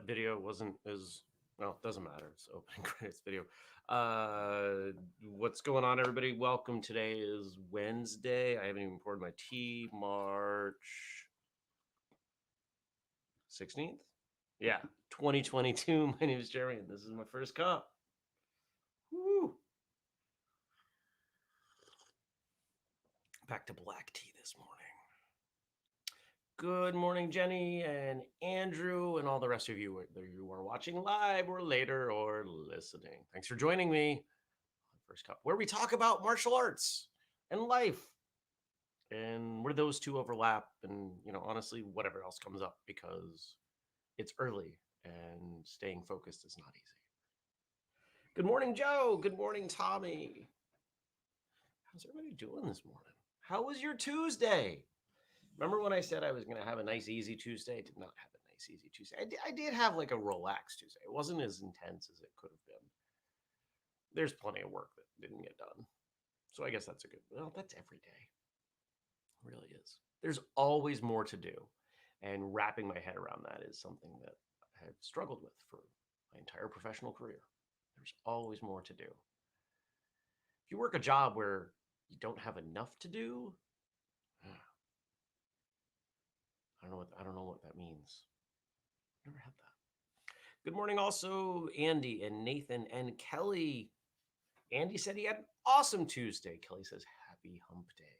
that video wasn't as well. It doesn't matter. It's opening credits video. What's going on, everybody? Welcome. Today is Wednesday. I haven't even poured my tea. March 16th. Yeah, 2022. My name is Jeremy, and this is my first cup. Woo! Back to black tea this morning. Good morning, Jenny and Andrew, and all the rest of you, whether you are watching live or later or listening. Thanks for joining me on First Cup, where we talk about martial arts and life and where those two overlap, and honestly, whatever else comes up, because it's early and staying focused is not easy. Good morning, Joe. Good morning, Tommy. How's everybody doing this morning? How was your Tuesday? Remember when I said I was going to have a nice, easy Tuesday? I did not have a nice, easy Tuesday. I did have like a relaxed Tuesday. It wasn't as intense as it could have been. There's plenty of work that didn't get done. So I guess that's that's every day. It really is. There's always more to do. And wrapping my head around that is something that I have struggled with for my entire professional career. There's always more to do. If you work a job where you don't have enough to do, I don't know what that means. Never had that. Good morning, also Andy and Nathan and Kelly. Andy said he had an awesome Tuesday. Kelly says happy hump day.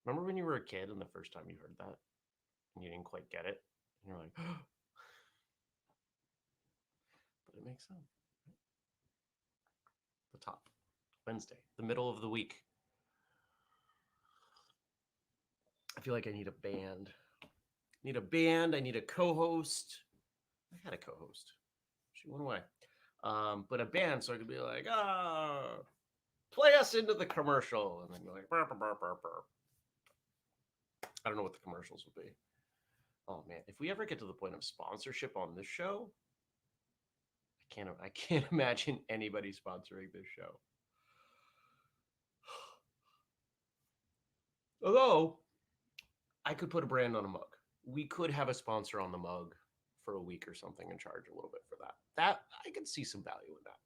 Remember when you were a kid and the first time you heard that and you didn't quite get it? And you're like, oh. But it makes sense. The top. Wednesday, the middle of the week. I feel like I need a band. I need a co-host. I had a co-host. She went away. But a band, so I could be like, play us into the commercial. And then you're like, burp, burp, burp, burp. I don't know what the commercials will be. Oh man, if we ever get to the point of sponsorship on this show, I can't imagine anybody sponsoring this show. Although I could put a brand on a mug. We could have a sponsor on the mug for a week or something and charge a little bit for that. That I could see some value in that,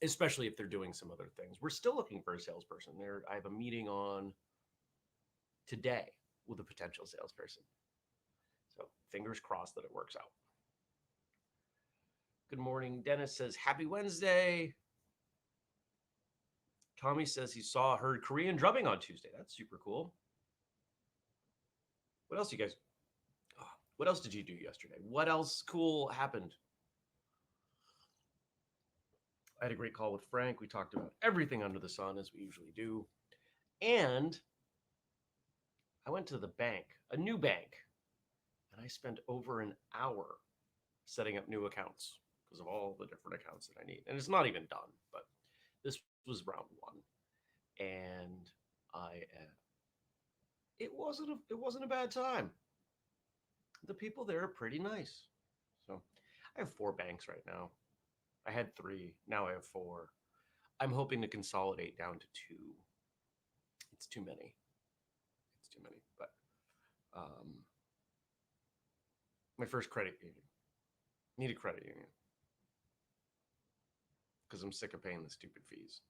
especially if they're doing some other things. We're still looking for a salesperson. I have a meeting on today with a potential salesperson. So fingers crossed that it works out. Good morning. Dennis says, happy Wednesday. Tommy says he heard Korean drumming on Tuesday. That's super cool. What else, you guys? What else did you do yesterday? What else cool happened? I had a great call with Frank. We talked about everything under the sun, as we usually do. And I went to the bank, a new bank, and I spent over an hour setting up new accounts because of all the different accounts that I need. And it's not even done, but this was round one. And it wasn't a bad time. The people there are pretty nice. So I have 4 banks right now. I had 3. Now I have 4. I'm hoping to consolidate down to 2. It's too many. But my first credit union. Need a credit union. Because I'm sick of paying the stupid fees.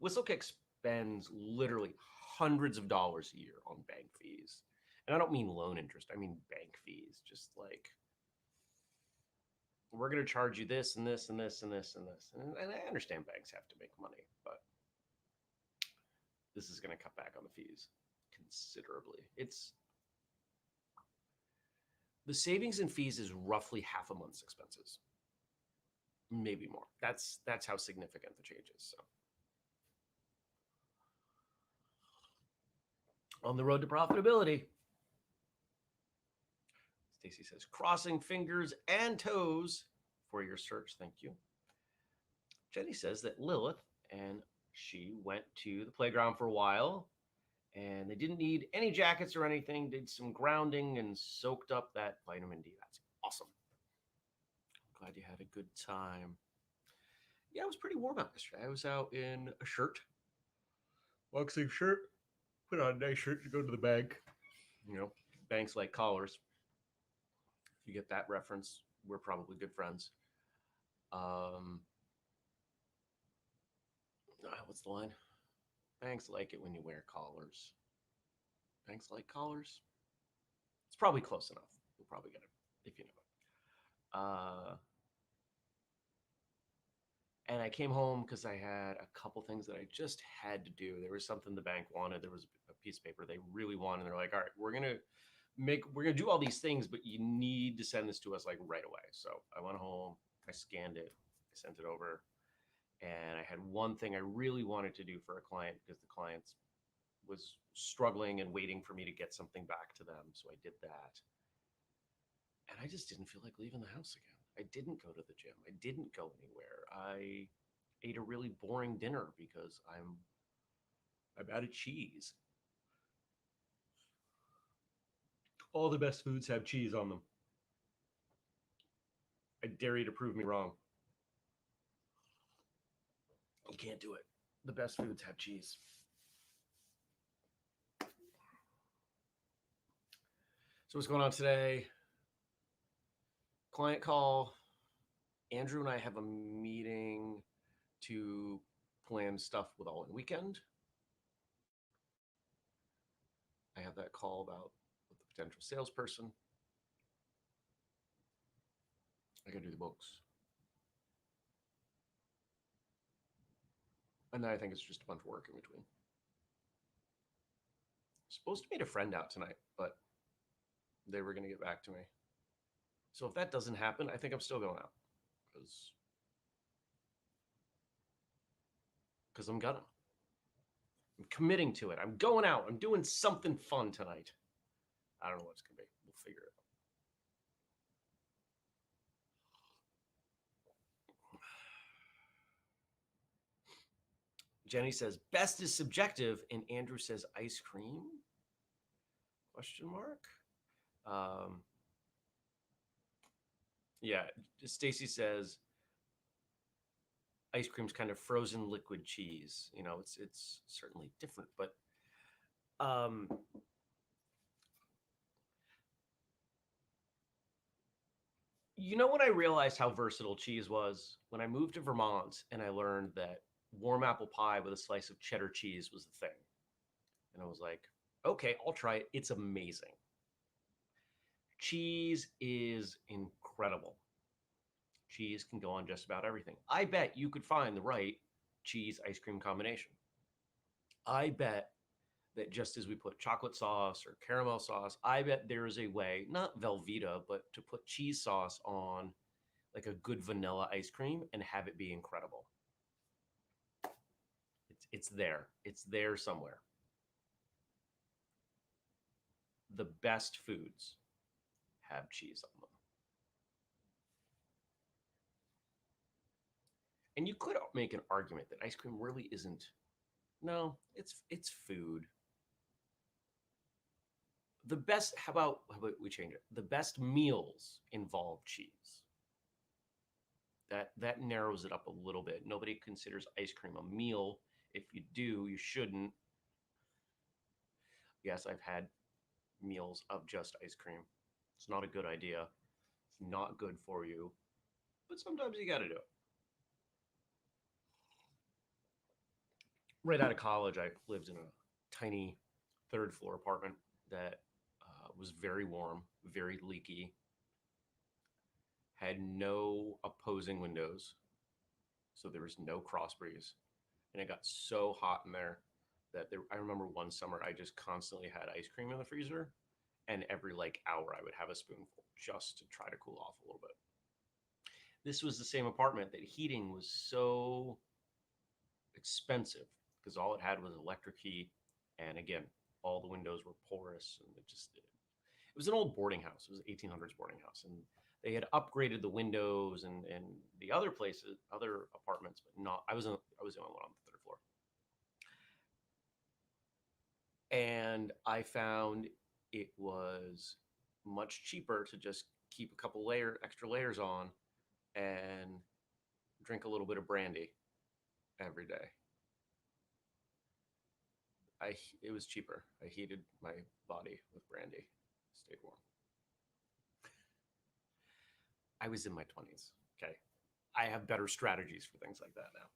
Whistlekick spends literally hundreds of dollars a year on bank fees. And I don't mean loan interest. I mean bank fees. Just like, we're going to charge you this and this and this and this and this. And I understand banks have to make money, but this is going to cut back on the fees considerably. The savings in fees is roughly half a month's expenses. Maybe more. That's how significant the change is. So on the road to profitability. Stacy says, crossing fingers and toes for your search. Thank you. Jenny says that Lilith and she went to the playground for a while and they didn't need any jackets or anything, did some grounding and soaked up that vitamin D. That's awesome. Glad you had a good time. Yeah, it was pretty warm out yesterday. I was out in a shirt, boxing shirt, put on a nice shirt to go to the bank. Banks like collars. If you get that reference, we're probably good friends. Um, what's the line? Banks like it when you wear collars. Banks like collars. It's probably close enough. You'll probably get it if you know it. And I came home because I had a couple things that I just had to do. There was something the bank wanted. There was a piece of paper they really wanted. They're like, all right, we're gonna do all these things, but you need to send this to us like right away. So I went home, I scanned it, I sent it over, and I had one thing I really wanted to do for a client because the client was struggling and waiting for me to get something back to them. So I did that. And I just didn't feel like leaving the house again. I didn't go to the gym. I didn't go anywhere. I ate a really boring dinner because I'm out of cheese. All the best foods have cheese on them. I dare you to prove me wrong. You can't do it. The best foods have cheese. So what's going on today? Client call. Andrew and I have a meeting to plan stuff with all in weekend. I have that call about with the potential salesperson. I gotta do the books. And then I think it's just a bunch of work in between. Supposed to meet a friend out tonight, but they were going to get back to me. So if that doesn't happen, I think I'm still going out because I'm gonna. I'm committing to it. I'm going out. I'm doing something fun tonight. I don't know what it's going to be. We'll figure it out. Jenny says best is subjective, and Andrew says ice cream? Question mark. Yeah, Stacy says ice cream's kind of frozen liquid cheese. You know, it's certainly different, but you know when I realized how versatile cheese was? When I moved to Vermont and I learned that warm apple pie with a slice of cheddar cheese was the thing. And I was like, okay, I'll try it. It's amazing. Cheese is incredible. Cheese can go on just about everything. I bet you could find the right cheese ice cream combination. I bet that just as we put chocolate sauce or caramel sauce, I bet there is a way, not Velveeta, but to put cheese sauce on like a good vanilla ice cream and have it be incredible. It's there. It's there somewhere. The best foods have cheese on them. And you could make an argument that ice cream really isn't. No, it's food. The best, how about we change it? The best meals involve cheese. That narrows it up a little bit. Nobody considers ice cream a meal. If you do, you shouldn't. Yes, I've had meals of just ice cream. It's not a good idea. It's not good for you, but sometimes you got to do it. Right out of college, I lived in a tiny third floor apartment that was very warm, very leaky, had no opposing windows, so there was no cross breeze, and it got so hot in there that I remember one summer I just constantly had ice cream in the freezer, and every like hour I would have a spoonful just to try to cool off a little bit. This was the same apartment that heating was so expensive because all it had was electric heat, and again, all the windows were porous, and it was an old boarding house. It was 1800s boarding house, and they had upgraded the windows and the other places, other apartments, but not. I was the only one on the third floor, and I found it was much cheaper to just keep a couple extra layers on and drink a little bit of brandy every day. It was cheaper. I heated my body with brandy, stayed warm. I was in my 20s. Okay. I have better strategies for things like that now.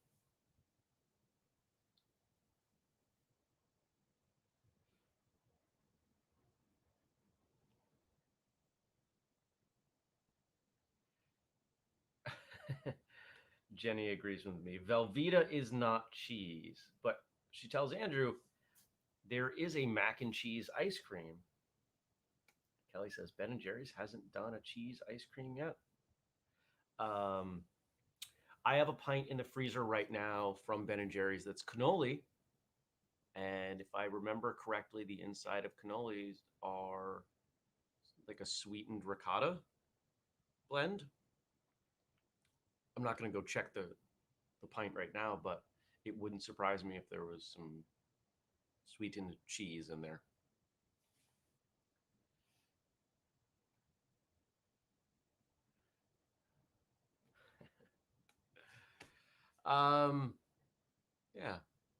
Jenny agrees with me. Velveeta is not cheese, but she tells Andrew there is a mac and cheese ice cream. Kelly says Ben and Jerry's hasn't done a cheese ice cream yet. Um, I have a pint in the freezer right now from Ben and Jerry's that's cannoli, and if I remember correctly, the inside of cannolis are like a sweetened ricotta blend. I'm not going to go check the pint right now, but it wouldn't surprise me if there was some sweetened cheese in there. Um, yeah.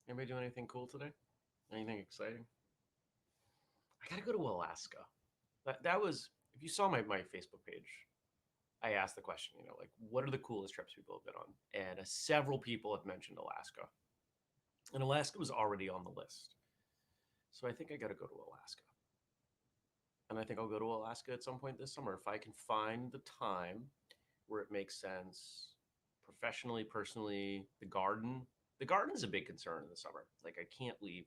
Anybody do anything cool today? Anything exciting? I gotta go to Alaska. That was if you saw my Facebook page, I asked the question, like what are the coolest trips people have been on? And several people have mentioned Alaska. And Alaska was already on the list. So I think I gotta go to Alaska. And I think I'll go to Alaska at some point this summer if I can find the time where it makes sense professionally, personally. The garden is a big concern in the summer. Like I can't leave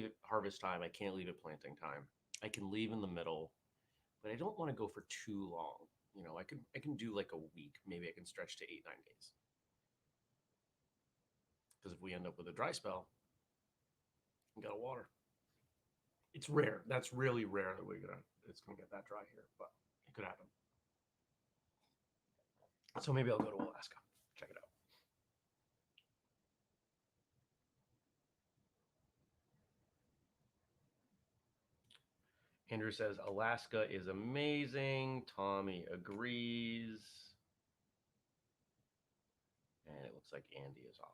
at harvest time. I can't leave at planting time. I can leave in the middle, but I don't want to go for too long. I can do like a week. Maybe I can stretch to 8, 9 days. Because if we end up with a dry spell, we got water. It's rare. That's really rare that it's gonna get that dry here, but it could happen. So maybe I'll go to Alaska. Check it out. Andrew says Alaska is amazing. Tommy agrees. And it looks like Andy is off.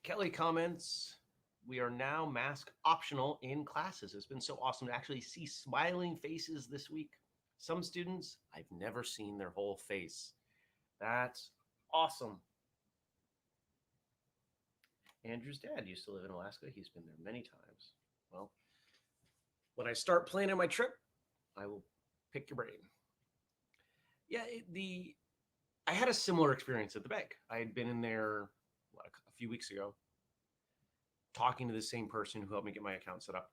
Kelly comments, we are now mask optional in classes. It's been so awesome to actually see smiling faces this week. Some students, I've never seen their whole face. That's awesome. Andrew's dad used to live in Alaska. He's been there many times. Well, when I start planning my trip, I will pick your brain. Yeah, I had a similar experience at the bank. I had been in there a few weeks ago, talking to the same person who helped me get my account set up,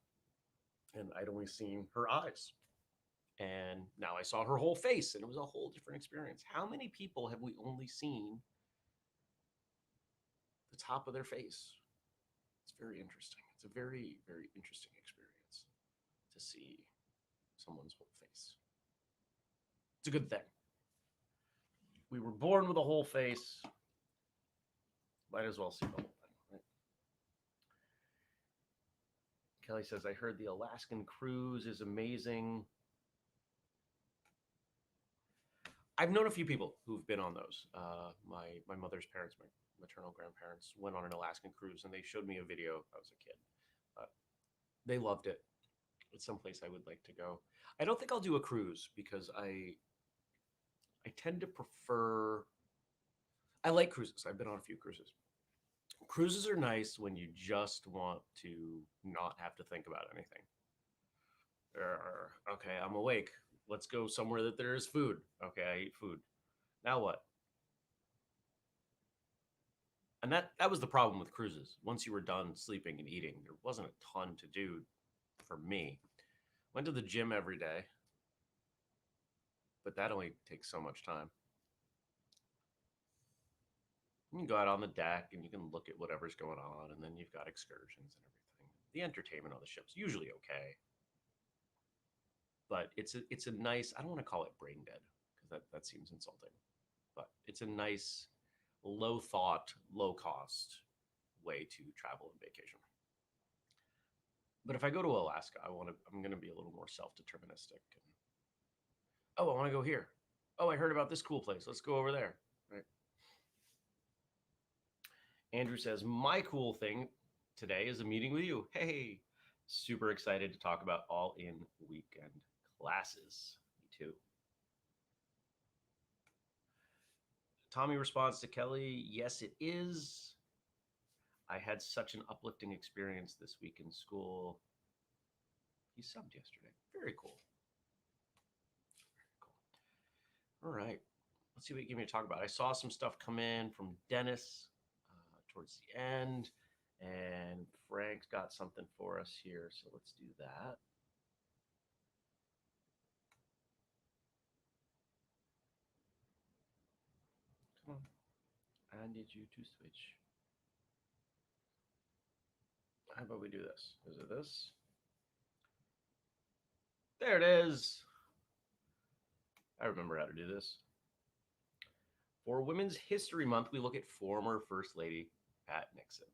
and I'd only seen her eyes. And now I saw her whole face, and it was a whole different experience. How many people have we only seen the top of their face? It's very interesting. It's a very, very interesting experience to see someone's whole face. It's a good thing. We were born with a whole face. Might as well see the whole thing, right? Kelly says, I heard the Alaskan cruise is amazing. I've known a few people who've been on those. My mother's parents, my maternal grandparents, went on an Alaskan cruise, and they showed me a video. I was a kid. They loved it. It's someplace I would like to go. I don't think I'll do a cruise because I tend to prefer. I like cruises. I've been on a few cruises. Cruises are nice when you just want to not have to think about anything. Okay, I'm awake. Let's go somewhere that there is food. Okay, I eat food. Now what? And that was the problem with cruises. Once you were done sleeping and eating, there wasn't a ton to do for me. Went to the gym every day, but that only takes so much time. You can go out on the deck and you can look at whatever's going on, and then you've got excursions and everything. The entertainment on the ship's usually okay, but it's a nice. I don't want to call it brain dead because that seems insulting, but it's a nice, low thought, low cost way to travel and vacation. But if I go to Alaska, I'm going to be a little more self deterministic. And, oh, I want to go here. Oh, I heard about this cool place. Let's go over there. Right. Andrew says, my cool thing today is a meeting with you. Hey, super excited to talk about all in weekend classes. Me too. Tommy responds to Kelly, yes, it is. I had such an uplifting experience this week in school. He subbed yesterday. Very cool. Very cool. All right. Let's see what you give me to talk about. I saw some stuff come in from Dennis towards the end, and Frank's got something for us here. So let's do that. Come on. I need you to switch. How about we do this? Is it this? There it is. I remember how to do this. For Women's History Month, we look at former First Lady Pat Nixon.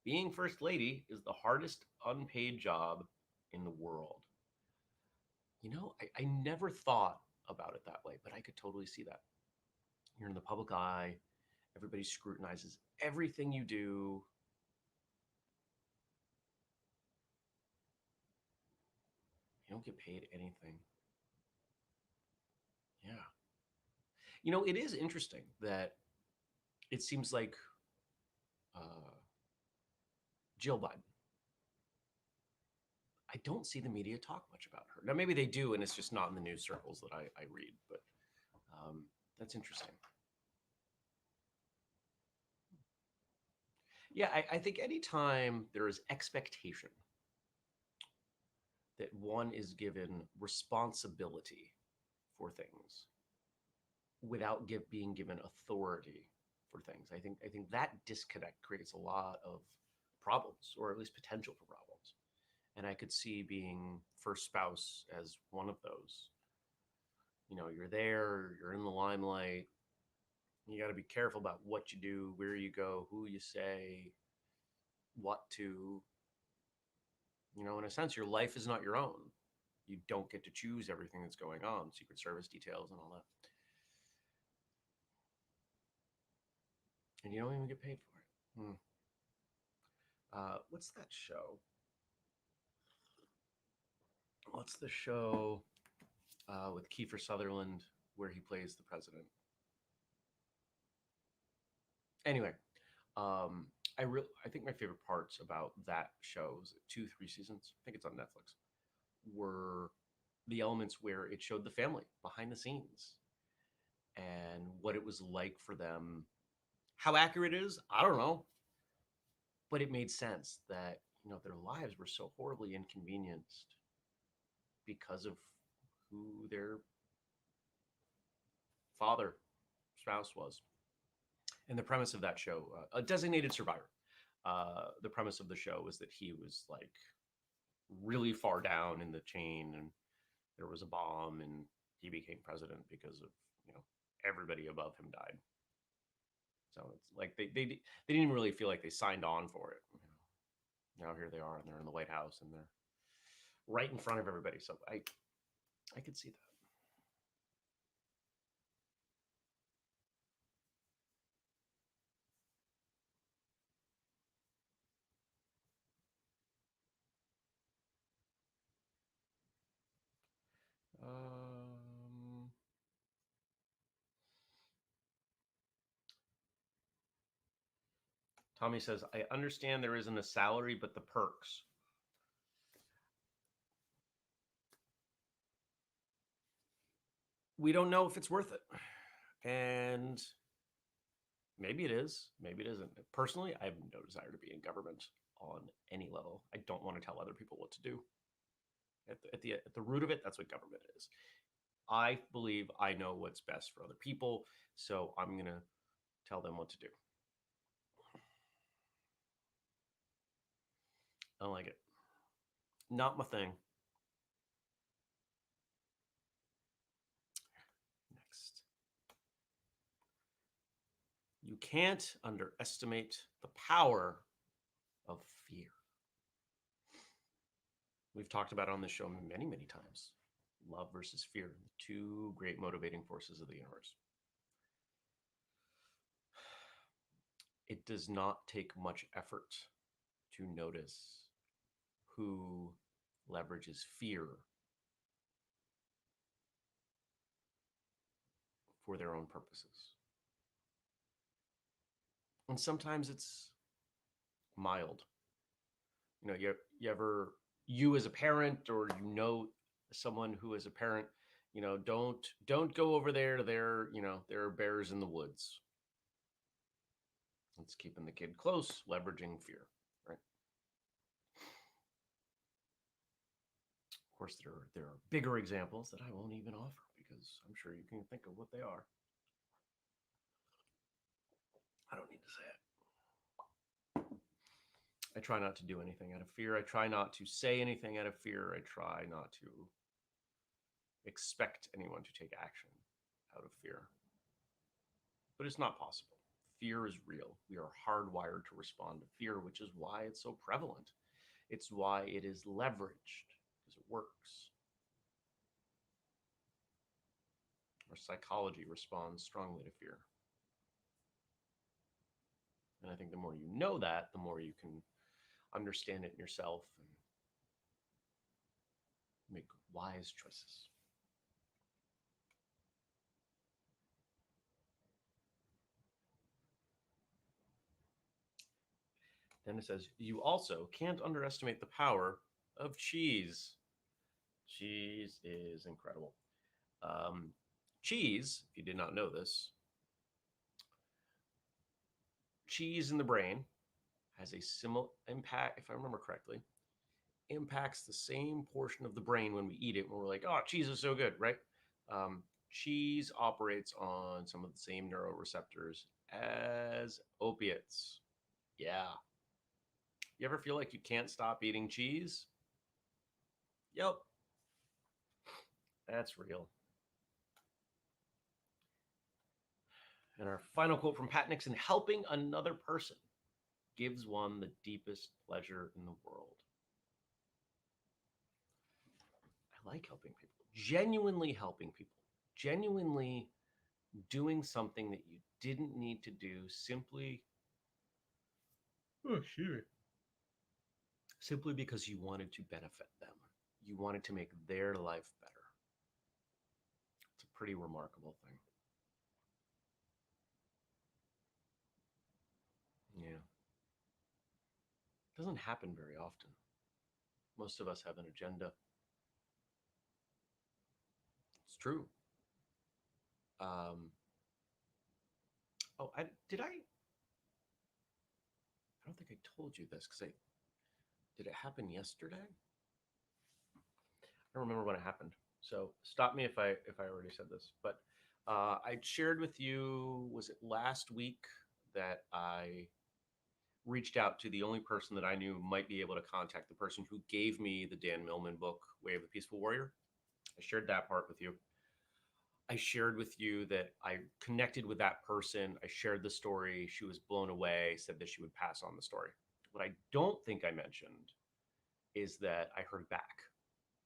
Being First Lady is the hardest unpaid job in the world. I never thought about it that way, but I could totally see that. You're in the public eye, everybody scrutinizes everything you do. You don't get paid anything. Yeah. It is interesting that it seems like uh, Jill Biden, I don't see the media talk much about her. Now, maybe they do, and it's just not in the news circles that I read, but that's interesting. Yeah, I think anytime there is expectation that one is given responsibility for things without being given authority for things, I think that disconnect creates a lot of problems, or at least potential for problems. And I could see being first spouse as one of those. You're there, you're in the limelight. You got to be careful about what you do, where you go, who you say, what to. In a sense, your life is not your own. You don't get to choose everything that's going on, Secret Service details and all that. And you don't even get paid for it. What's that show? What's the show with Kiefer Sutherland where he plays the president? Anyway, I think my favorite parts about that show was 2, 3 seasons. I think it's on Netflix. Were the elements where it showed the family behind the scenes and what it was like for them. How accurate it is, I don't know, but it made sense that their lives were so horribly inconvenienced because of who their father spouse was. And the premise of that show, a designated survivor, the premise of the show was that he was like really far down in the chain, and there was a bomb, and he became president because of everybody above him died. So it's like they didn't really feel like they signed on for it. Now here they are, and they're in the White House, and they're right in front of everybody. So I could see that. Um, Tommy says, I understand there isn't a salary, but the perks. We don't know if it's worth it. And maybe it is, maybe it isn't. Personally, I have no desire to be in government on any level. I don't want to tell other people what to do. At the root of it, that's what government is. I believe I know what's best for other people, so I'm going to tell them what to do. I don't like it. Not my thing. Next. You can't underestimate the power of fear. We've talked about it on this show many, many times. Love versus fear, the two great motivating forces of the universe. It does not take much effort to notice who leverages fear for their own purposes. And sometimes it's mild. You ever, you as a parent, or someone who is a parent, don't go over there. There are bears in the woods. It's keeping the kid close, leveraging fear, right? Of course, there are bigger examples that I won't even offer because I'm sure you can think of what they are. I don't need to say it. I try not to do anything out of fear. I try not to say anything out of fear. I try not to expect anyone to take action out of fear. But it's not possible. Fear is real. We are hardwired to respond to fear, which is why it's so prevalent. It's why it is leveraged, because it works. Our psychology responds strongly to fear. And I think the more you know that, the more you can understand it in yourself and make wise choices. Then it says, you also can't underestimate the power of cheese. Cheese is incredible. Cheese, if you did not know this, cheese in the brain has a similar impact, if I remember correctly, impacts the same portion of the brain when we eat it, when we're like, oh, cheese is so good, right? Cheese operates on some of the same neuroreceptors as opiates. Yeah. You ever feel like you can't stop eating cheese? Yep. That's real. And our final quote from Pat Nixon: helping another person gives one the deepest pleasure in the world. I like helping people, genuinely helping people, genuinely doing something that you didn't need to do simply simply because you wanted to benefit them. You wanted to make their life better. It's a pretty remarkable thing. Yeah. It doesn't happen very often. Most of us have an agenda. It's true. Um, oh, I don't think I told you this because did it happen yesterday? I don't remember when it happened. So stop me if I already said this. But I shared with you, was it last week, that I reached out to the only person that I knew might be able to contact the person who gave me the Dan Millman book, Way of the Peaceful Warrior. I shared that part with you. I shared with you that I connected with that person. I shared the story. She was blown away, said that she would pass on the story. What I don't think I mentioned is that I heard back.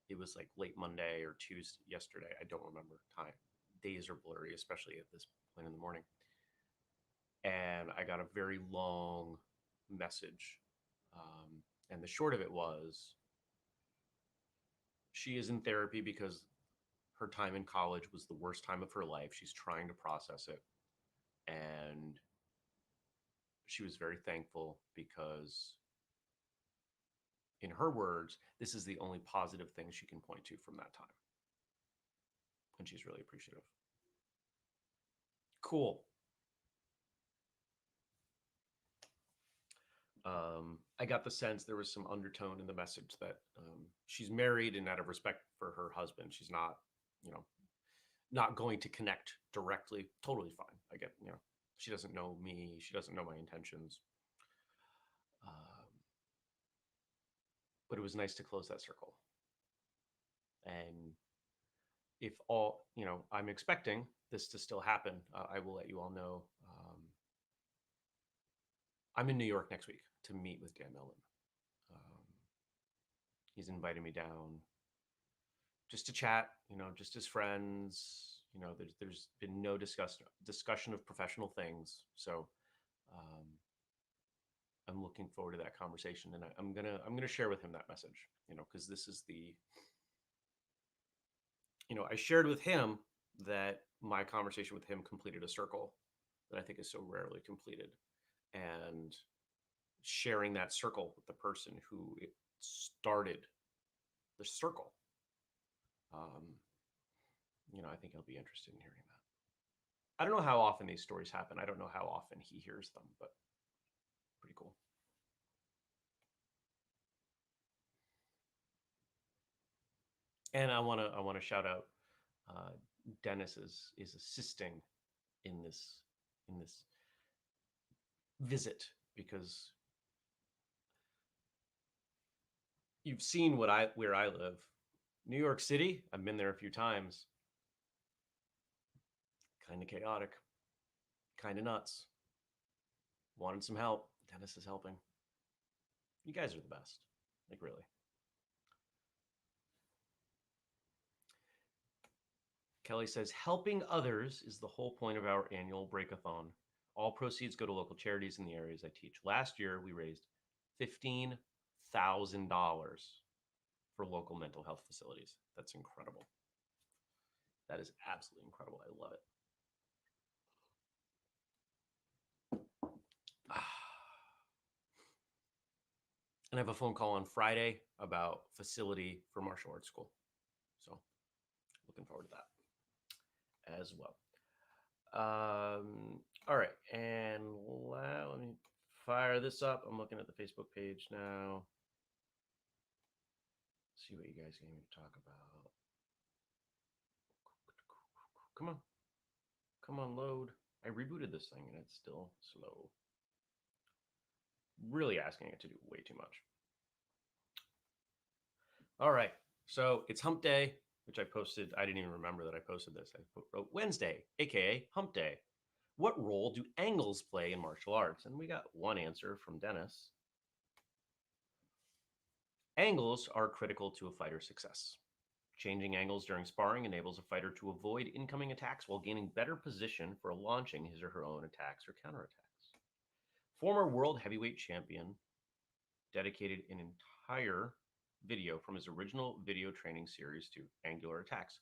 It was like late Monday or Tuesday, yesterday. I don't remember time. Days are blurry, especially at this point in the morning. And I got a very long message. And the short of it was, she is in therapy because her time in college was the worst time of her life. She's trying to process it. And she was very thankful because, in her words, this is the only positive thing she can point to from that time. And she's really appreciative. Cool. I got the sense there was some undertone in the message that she's married, and out of respect for her husband, she's not, not going to connect directly. Totally fine. I get, she doesn't know me. She doesn't know my intentions. But it was nice to close that circle. And if all, I'm expecting this to still happen, I will let you all know. I'm in New York next week to meet with Dan Millman. He's invited me down just to chat, just as friends. There's been no discussion of professional things. So I'm looking forward to that conversation, and I'm gonna share with him that message. Because this is I shared with him that my conversation with him completed a circle that I think is so rarely completed, and sharing that circle with the person who it started the circle. Um, I think he'll be interested in hearing that. I don't know how often these stories happen. I don't know how often he hears them, but pretty cool. And I want to shout out uh, Dennis is assisting in this visit, because you've seen where I live. New York City, I've been there a few times. Kind of chaotic, kind of nuts. Wanted some help. Dennis is helping. You guys are the best. Like, really. Kelly says, helping others is the whole point of our annual breakathon. All proceeds go to local charities in the areas I teach. Last year, we raised $15,000 for local mental health facilities. That's incredible. That is absolutely incredible. I love it. And I have a phone call on Friday about facility for martial arts school. So looking forward to that as well. All right. And let me fire this up. I'm looking at the Facebook page now. See what you guys gave me to talk about. Come on. Come on, load. I rebooted this thing and it's still slow. Really asking it to do way too much. All right. So it's hump day, which I posted. I didn't even remember that I posted this. I wrote Wednesday, aka hump day. What role do angles play in martial arts? And we got one answer from Dennis. Angles are critical to a fighter's success. Changing angles during sparring enables a fighter to avoid incoming attacks while gaining better position for launching his or her own attacks or counterattacks. Former world heavyweight champion dedicated an entire video from his original video training series to angular attacks,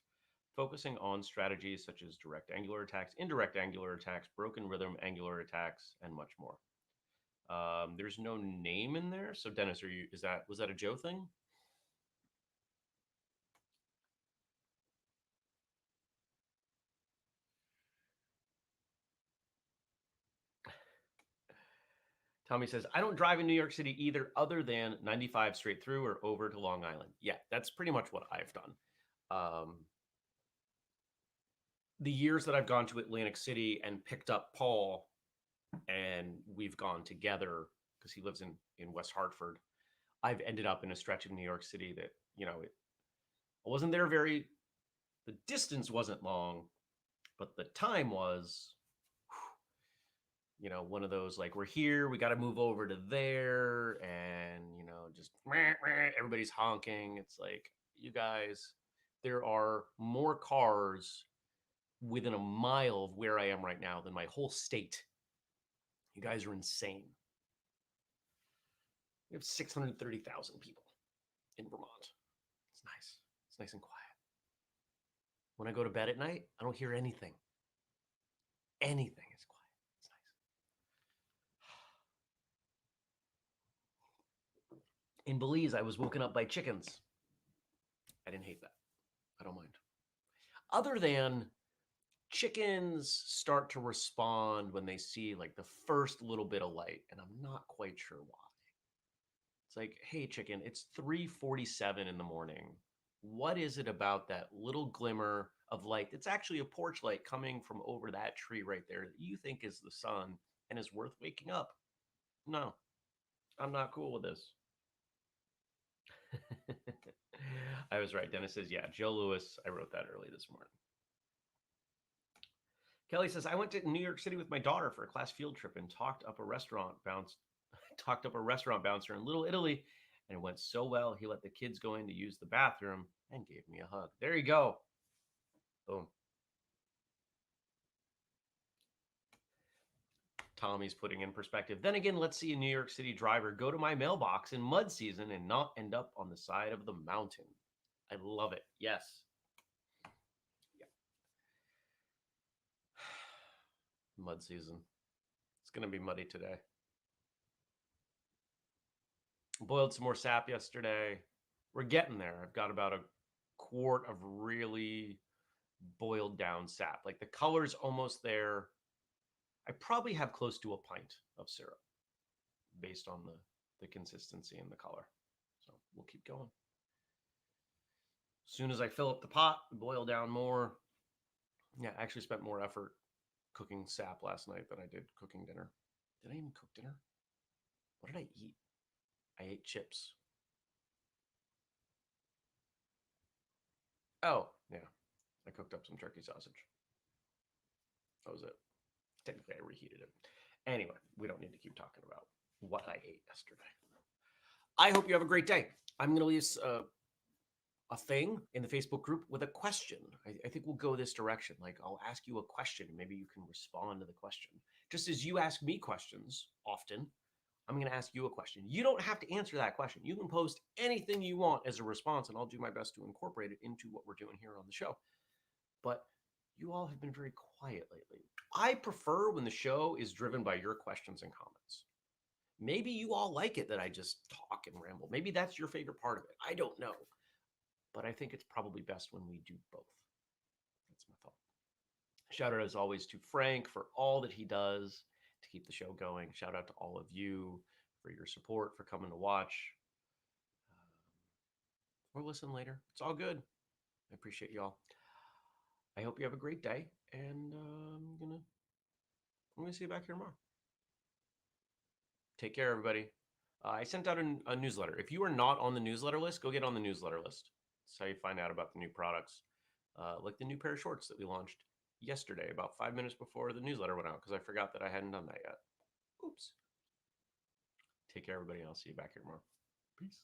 focusing on strategies such as direct angular attacks, indirect angular attacks, broken rhythm angular attacks, and much more. There's no name in there. So Dennis, was that a Joe thing? Tommy says, I don't drive in New York City either, other than 95 straight through or over to Long Island. Yeah, that's pretty much what I've done. The years that I've gone to Atlantic City and picked up Paul, and we've gone together because he lives in West Hartford, I've ended up in a stretch of New York City that, I wasn't there the distance wasn't long, but the time was, one of those, like, we're here, we got to move over to there, and, just everybody's honking. It's like, you guys, there are more cars within a mile of where I am right now than my whole state. You guys are insane. We have 630,000 people in Vermont. It's nice. It's nice and quiet. When I go to bed at night, I don't hear anything. Anything is quiet. It's nice. In Belize, I was woken up by chickens. I didn't hate that. I don't mind. Other than chickens start to respond when they see like the first little bit of light, and I'm not quite sure why. It's like, hey, chicken, it's 3:47 in the morning. What is it about that little glimmer of light that's actually a porch light coming from over that tree right there that you think is the sun and is worth waking up? No, I'm not cool with this. I was right. Dennis says, yeah, Joe Louis. I wrote that early this morning. Kelly says, I went to New York City with my daughter for a class field trip and talked up a restaurant bouncer in Little Italy, and it went so well. He let the kids go in to use the bathroom and gave me a hug. There you go. Boom. Tommy's putting in perspective. Then again, let's see a New York City driver go to my mailbox in mud season and not end up on the side of the mountain. I love it. Yes. Yeah. Mud season. It's going to be muddy today. Boiled some more sap yesterday. We're getting there. I've got about a quart of really boiled down sap. Like the color's almost there. I probably have close to a pint of syrup based on the consistency and the color. So we'll keep going. As soon as I fill up the pot, boil down more. Yeah, I actually spent more effort cooking sap last night than I did cooking dinner. Did I even cook dinner? What did I eat? I ate chips. Oh, yeah. I cooked up some turkey sausage. That was it. Technically, I reheated it. Anyway, we don't need to keep talking about what I ate yesterday. I hope you have a great day. I'm going to leave a thing in the Facebook group with a question. I think we'll go this direction. Like, I'll ask you a question. Maybe you can respond to the question. Just as you ask me questions often, I'm going to ask you a question. You don't have to answer that question. You can post anything you want as a response, and I'll do my best to incorporate it into what we're doing here on the show. But you all have been very quiet lately. I prefer when the show is driven by your questions and comments. Maybe you all like it that I just talk and ramble. Maybe that's your favorite part of it. I don't know. But I think it's probably best when we do both. That's my thought. Shout out as always to Frank for all that he does to keep the show going. Shout out to all of you for your support, for coming to watch or listen later. It's all good. I appreciate you all. I hope you have a great day, and I'm gonna see you back here tomorrow. Take care, everybody. I sent out a newsletter. If you are not on the newsletter list, go get on the newsletter list. That's how you find out about the new products, like the new pair of shorts that we launched yesterday, about 5 minutes before the newsletter went out, because I forgot that I hadn't done that yet. Oops. Take care, everybody. I'll see you back here tomorrow. Peace.